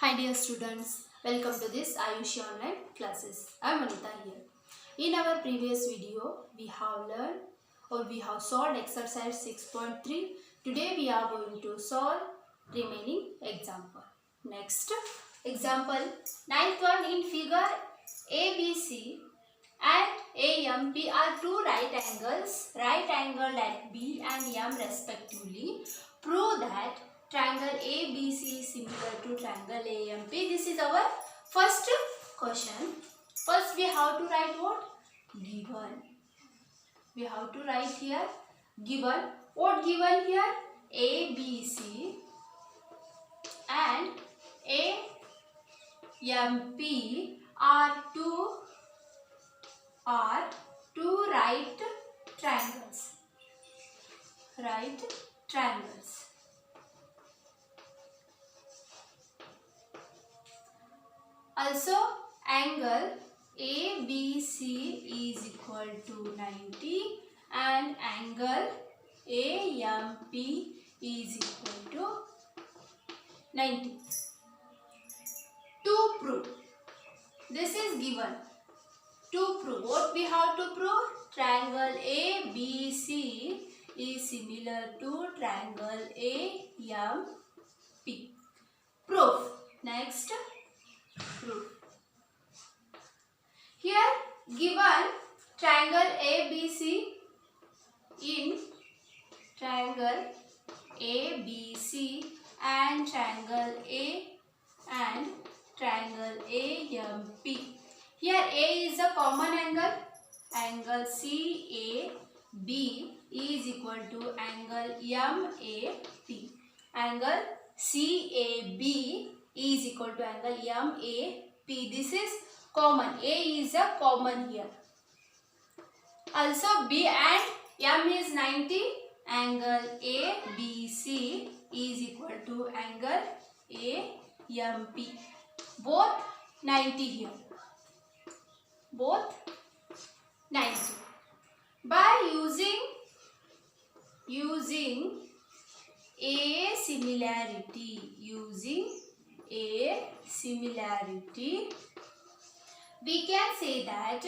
Hi dear students, welcome to this Ayushi online classes. I am Anita here. In our previous video, we have learned or we have solved exercise 6.3. Today we are going to solve remaining example. Next example, ninth one in figure ABC and AMP are two right angles, right angle at B and M respectively. Prove that triangle ABC is similar to triangle AMP. This is our first question. First we have to write what? Given. We have to write here given. What given here? ABC and AMP are two right triangles. Right triangles. Also, angle ABC is equal to 90 and angle AMP is equal to 90. To prove, this is given. To prove, what we have to prove? Triangle ABC is similar to triangle AMP. Proof. Next, proof. Here given triangle ABC in triangle ABC and triangle A and triangle AMP. Here A is a common angle. Angle CAB is equal to angle MAP. Angle CAB is equal to angle MAP. This is common. A is a common here. Also B and M is 90. Angle ABC is equal to angle AMP. Both 90 here. Both 90. By using a similarity, we can say that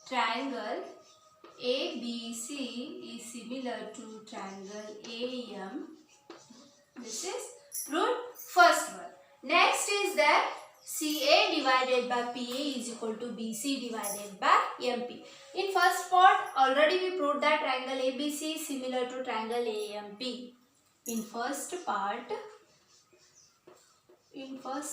triangle ABC is similar to triangle AM. This is rule first one. Next is that CA divided by PA is equal to BC divided by MP. In first part already we proved that triangle ABC is similar to triangle AMP. In first part already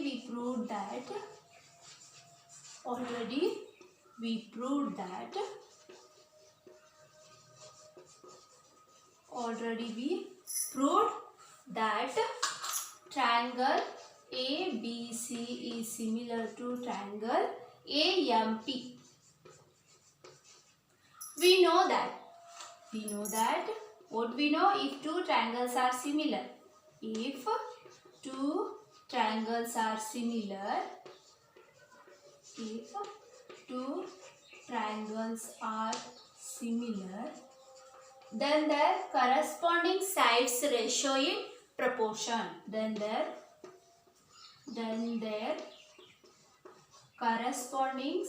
we proved that triangle ABC is similar to triangle AMP. We know that what we know, if two triangles are similar, then their corresponding sides ratio in proportion. Then their corresponding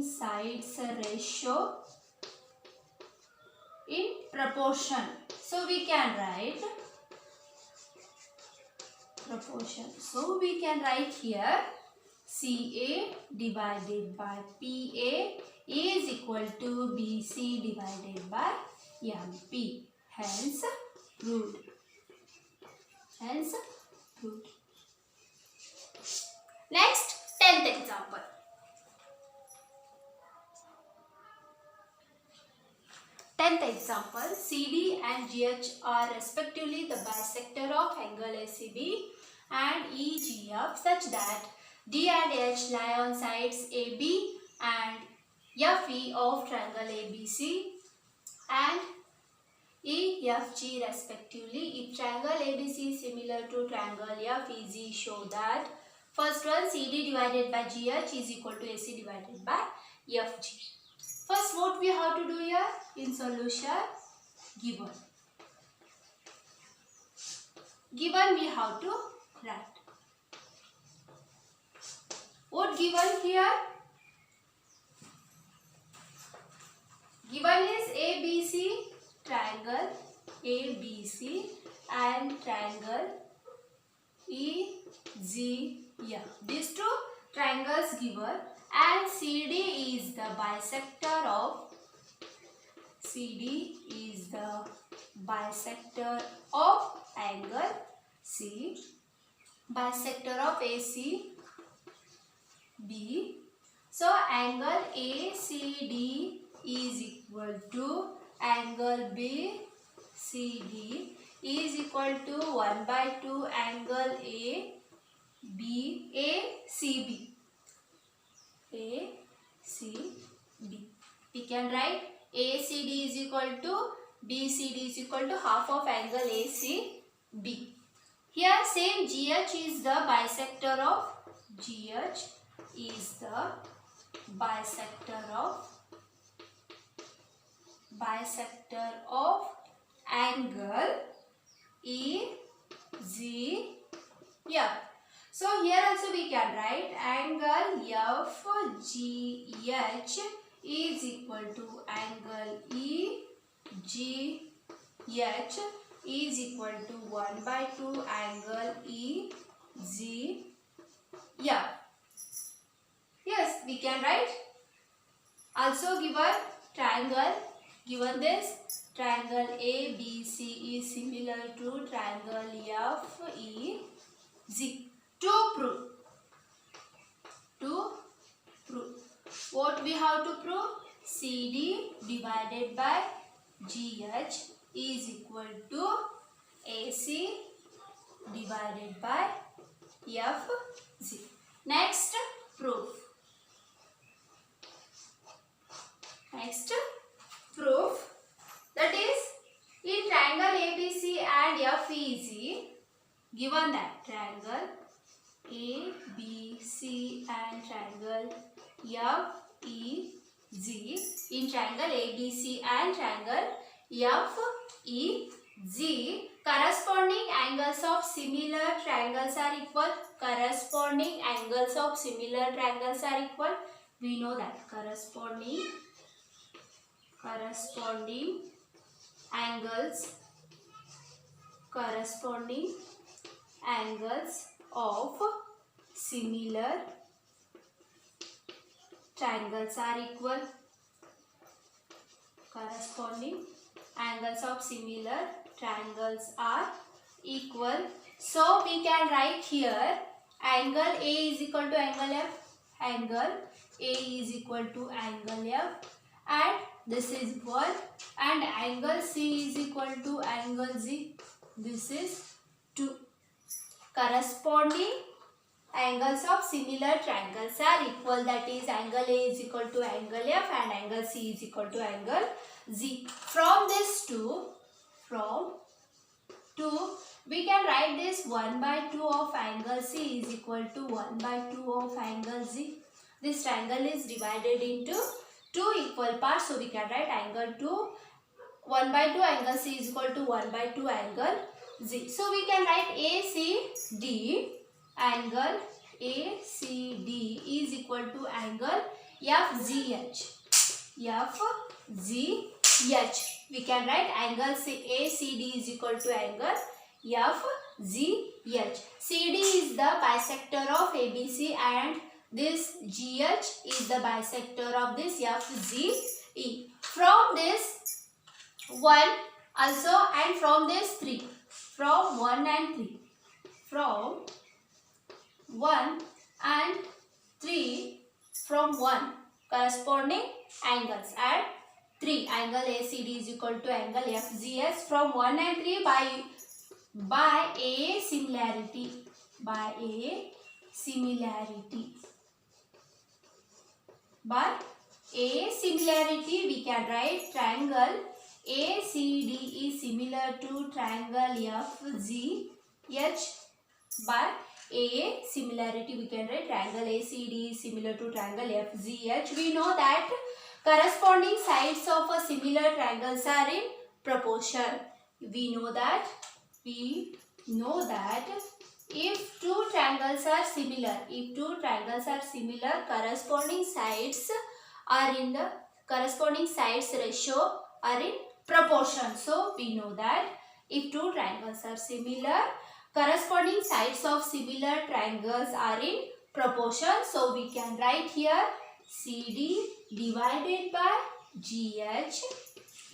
sides ratio in proportion. So we can write proportion. So we can write here CA divided by PA is equal to BC divided by MP. Hence proved. Next, 10th example. 10th example, CD and GH are respectively the bisector of angle ACB and EGF such that D and H lie on sides AB and FE of triangle ABC and EFG respectively. If triangle ABC is similar to triangle FEG, show that first one CD divided by GH is equal to AC divided by FG. First, what we have to do here in solution? Given we have to write. What given here? Given is ABC triangle ABC and triangle EGF. These two triangles given, and CD is the bisector of angle C, bisector of ACB. So angle ACD is equal to angle BCD is equal to 1/2 angle ACB. We can write ACD is equal to BCD is equal to half of angle ACB. Here same GH is the bisector of angle EGF. So here also we can write angle FGH is equal to angle EGH is equal to 1/2 angle EGF. Yes, we can write. Also given triangle, given this triangle ABC is similar to triangle FEG. To prove, what we have to prove? CD divided by GH is equal to AC divided by FG. Next proof. That is in triangle ABC and FEG, given that triangle ABC and triangle FEG, in triangle ABC and triangle FEG, corresponding angles of similar triangles are equal. We know that corresponding angles of similar triangles are equal. So we can write here angle A is equal to angle F. And this is 1, and angle C is equal to angle Z. This is 2. Corresponding angles of similar triangles are equal. That is angle A is equal to angle F and angle C is equal to angle Z. From this 2, we can write this 1/2 of angle C is equal to 1/2 of angle Z. This triangle is divided into 2 equal parts, so we can write angle 1/2 angle C is equal to 1/2 angle Z. So we can write angle ACD is equal to angle FGH. We can write angle ACD is equal to angle FGH. CD is the bisector of ABC and this GH is the bisector of this FGE. From this 1 also, and from this 3. From 1 and 3. From 1 and 3. From 1 corresponding angles and 3 angle ACD is equal to angle FGH. From 1 and 3 by a similarity. By a similarity we can write triangle ACD is similar to triangle FGH by A similarity we can write triangle ACD is similar to triangle FGH. We know that corresponding sides of a similar triangles are in proportion. We know that if two triangles are similar, corresponding sides ratio are in proportion. So we know that if two triangles are similar, corresponding sides of similar triangles are in proportion. So we can write here CD divided by GH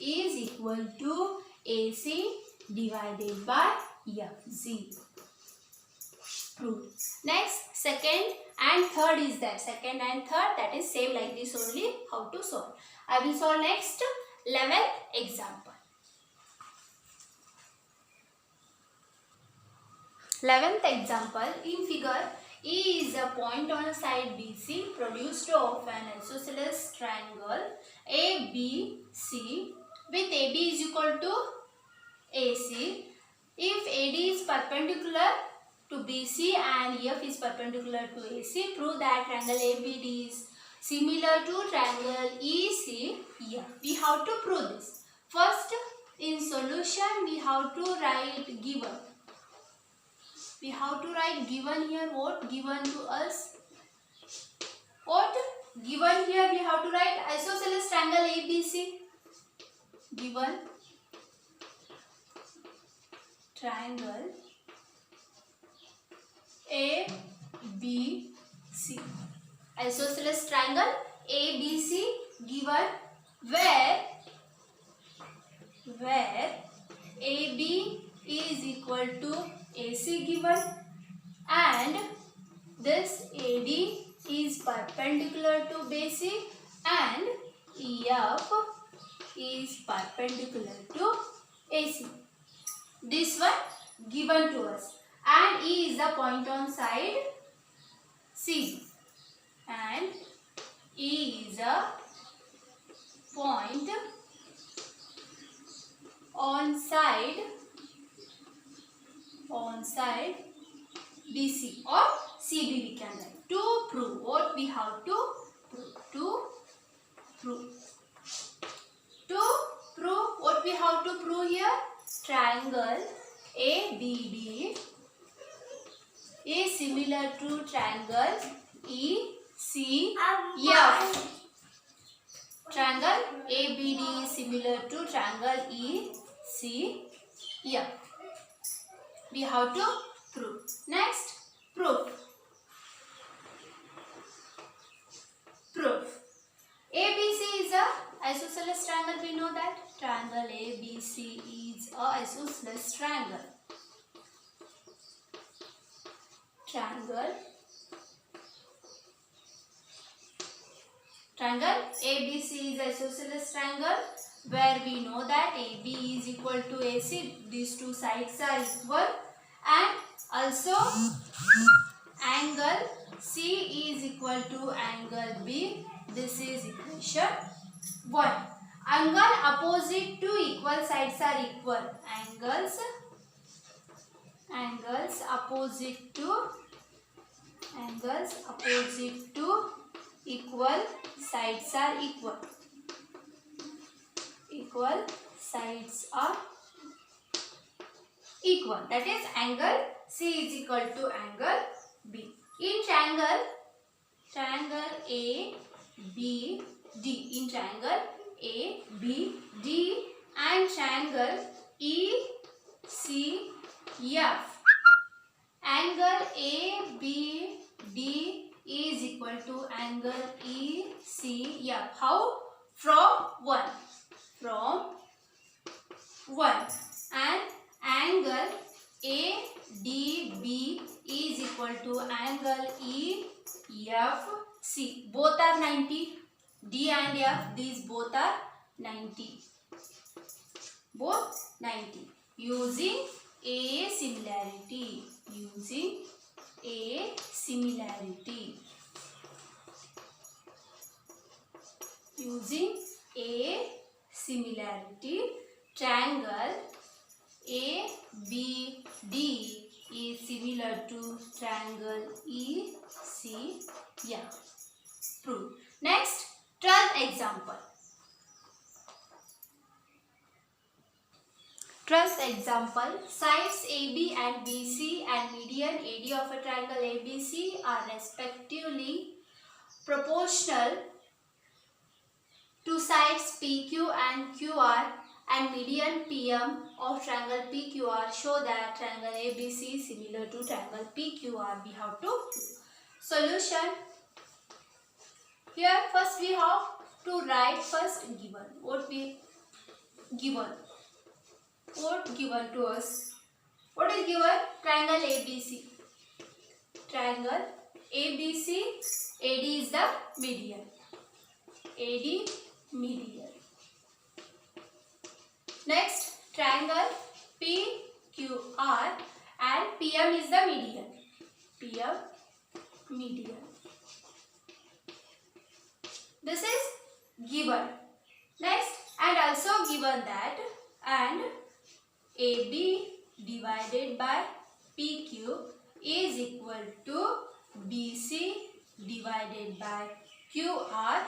is equal to AC divided by FG. Proved. Next, second and third is there. Second and third, that is same like this only. How to solve? I will solve next 11th example. 11th example, in figure, E is a point on a side BC produced of an isosceles triangle ABC with AB is equal to AC. If AD is perpendicular to BC and EF is perpendicular to AC, prove that triangle ABD is similar to triangle ECF. We have to prove this. First, in solution, we have to write given. We have to write given here. What given to us? What given here? We have to write isosceles triangle ABC. Given triangle ABC. Isosceles triangle ABC given where AB is equal to AC given and this AD is perpendicular to BC and EF is perpendicular to AC. This one given to us, and E is the point on side C and E is a point on side BC or CB we can write. To prove, what we have to prove? To prove, what we have to prove here? Triangle ABD is similar to triangle ECF. Triangle ABD is similar to triangle ECF. We have to prove. Next, proof. ABC is a isosceles triangle. We know that triangle ABC is a isosceles triangle. Triangle ABC is isosceles triangle where we know that AB is equal to AC. These two sides are equal, and also angle C is equal to angle B. This is equation 1. Angle opposite to equal sides are equal. Angles opposite to equal sides are equal. Equal sides are equal. That is angle C is equal to angle B. In triangle ABD, in triangle ABD and triangle ECF, angle ABD is equal to angle ECF. How? From 1. And angle ADB is equal to angle EFC. Both are 90. D and F, these both are 90. Both 90. Using A similarity. Triangle ABD is similar to triangle EC. Yeah, prove. Next, 12th example. 12th example, sides AB and BC and median AD of a triangle ABC are respectively proportional to sides PQ and QR and median PM of triangle PQR. Show that triangle ABC is similar to triangle PQR. We have to solution. Here first we have to write first given. What given to us? What is given? Triangle ABC. Triangle ABC. AD is the median. AD median. Next, triangle PQR and PM is the median. PM median. This is given. Next, and also given that and AB divided by PQ is equal to BC divided by QR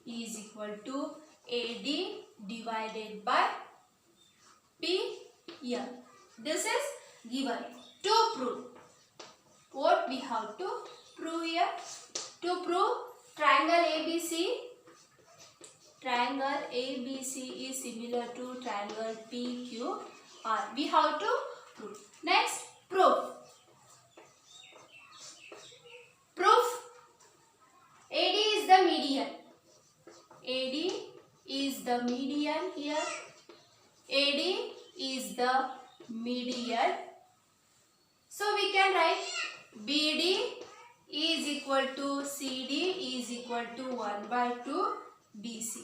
is equal to AD divided by PM. This is given. To prove, what we have to prove here? To prove triangle ABC is similar to triangle PQR. We have to prove. Next, proof. AD is the median. AD is the median here. AD is the median. So we can write BD is equal to CD is equal to 1 by 2 BC.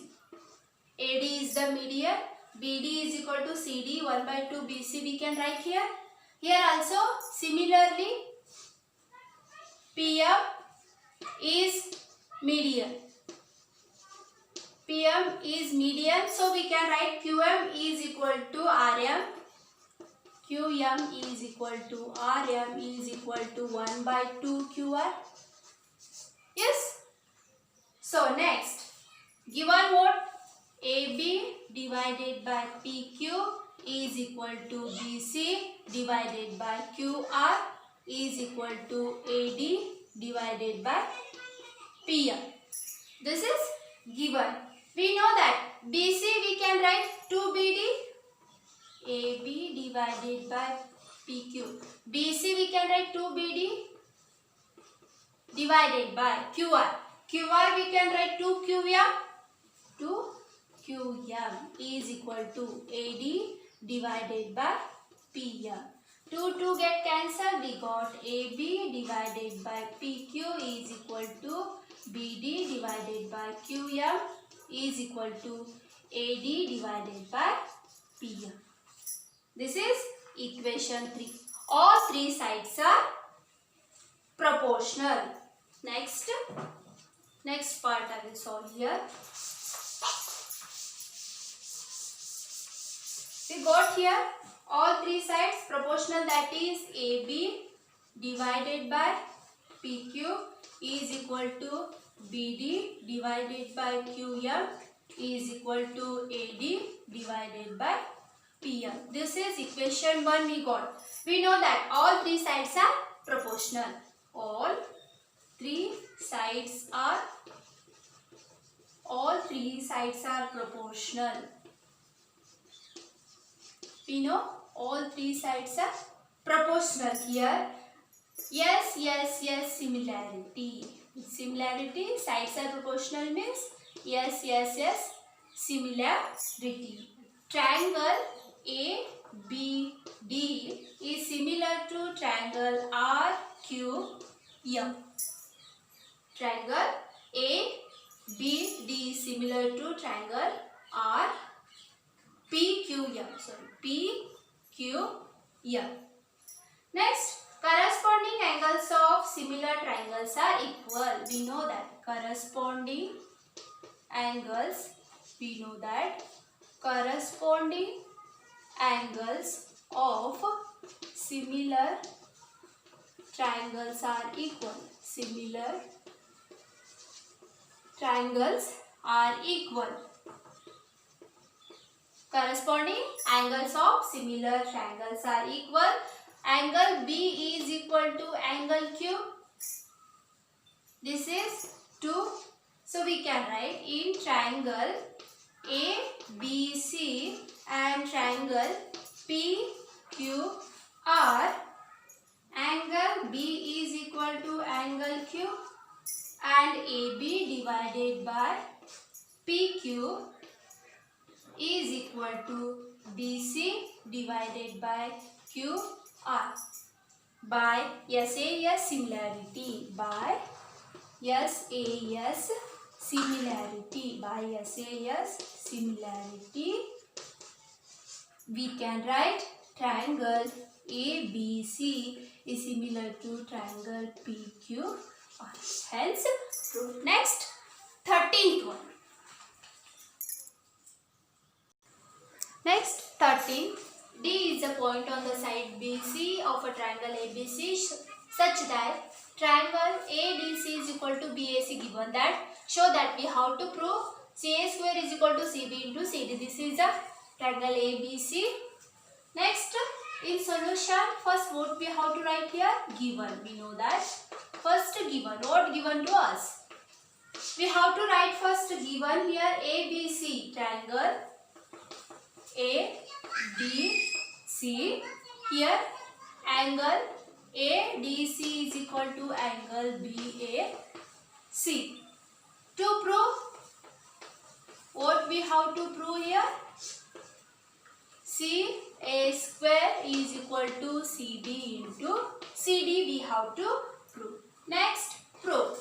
AD is the median. BD is equal to CD 1 by 2 BC. We can write here. Here also similarly PM is median. PM is median. So we can write QM is equal to RM. QM is equal to RM is equal to 1 by 2 QR. Yes. So next, given what? AB divided by PQ is equal to BC divided by QR is equal to AD divided by PM. This is given. We know that BC we can write 2BD. AB divided by PQ. BC we can write 2BD divided by QR. QR we can write 2QM. 2QM is equal to AD divided by PM. 2 get cancelled. We got AB divided by PQ is equal to BD divided by QM is equal to AD divided by PM. This is equation 3. All three sides are proportional. Next part I will solve here. We got here all three sides proportional, that is AB divided by PQ is equal to BD divided by QM is equal to AD divided by PM. This is equation 1 we got. We know that all three sides are proportional. All three sides are proportional. We know all three sides are proportional here. Yes, similarity. Similarity, sides are proportional means yes, similarity. Triangle ABD is similar to triangle RQM. Triangle ABD is similar to triangle PQM. Next, corresponding angles of similar triangles are equal. We know that corresponding angles of similar triangles are equal. Similar triangles are equal. Corresponding angles of similar triangles are equal. Angle B is equal to angle Q. This is 2. So we can write in triangle ABC and triangle PQR, angle B is equal to angle Q and AB divided by PQ is equal to BC divided by QR by SAS similarity. By SAS similarity. By SAS similarity, we can write triangle ABC is similar to triangle PQR. Hence, proof. Next, 13th one. Next, 13. D is a point on the side BC of a triangle ABC such that triangle ADC is equal to BAC given that. Show that we have to prove CA square is equal to CB into CD. This is a triangle ABC. Next, in solution, first what we have to write here? Given. We know that. First given. What given to us? We have to write first given here ABC triangle ADC. Here angle ADC is equal to angle BAC. To prove, what we have to prove here? CA square is equal to CB into CD we have to prove. Next, proof.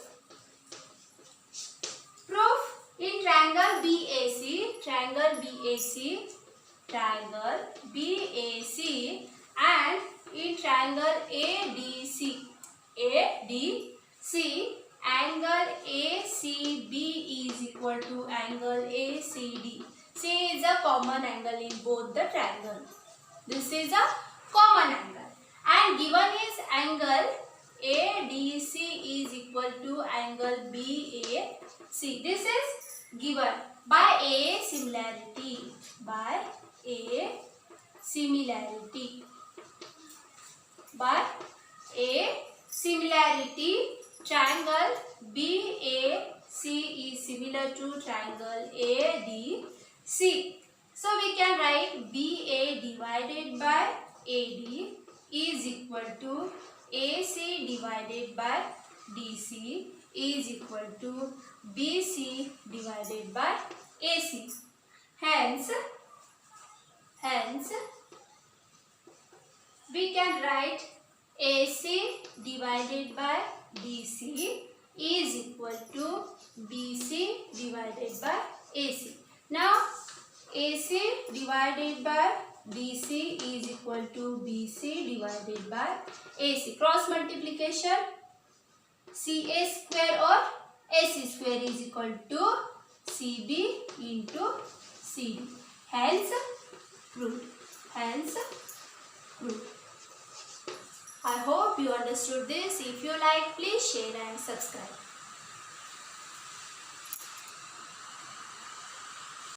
Proof in triangle BAC, triangle BAC and in triangle ADC, angle ACB is equal to angle ACD. C is a common angle in both the triangle. This is a common angle. And given is angle ADC is equal to angle BAC. This is given by A similarity. By A similarity. By A similarity, triangle BAC is similar to triangle ADC. So we can write BA divided by AD is equal to AC divided by DC is equal to BC divided by AC. Hence, we can write AC divided by DC is equal to BC divided by AC. Now, AC divided by DC is equal to BC divided by AC. Cross multiplication, CA square or AC square is equal to CB into CD. Hence, proved. I hope you understood this. If you like, please share and subscribe.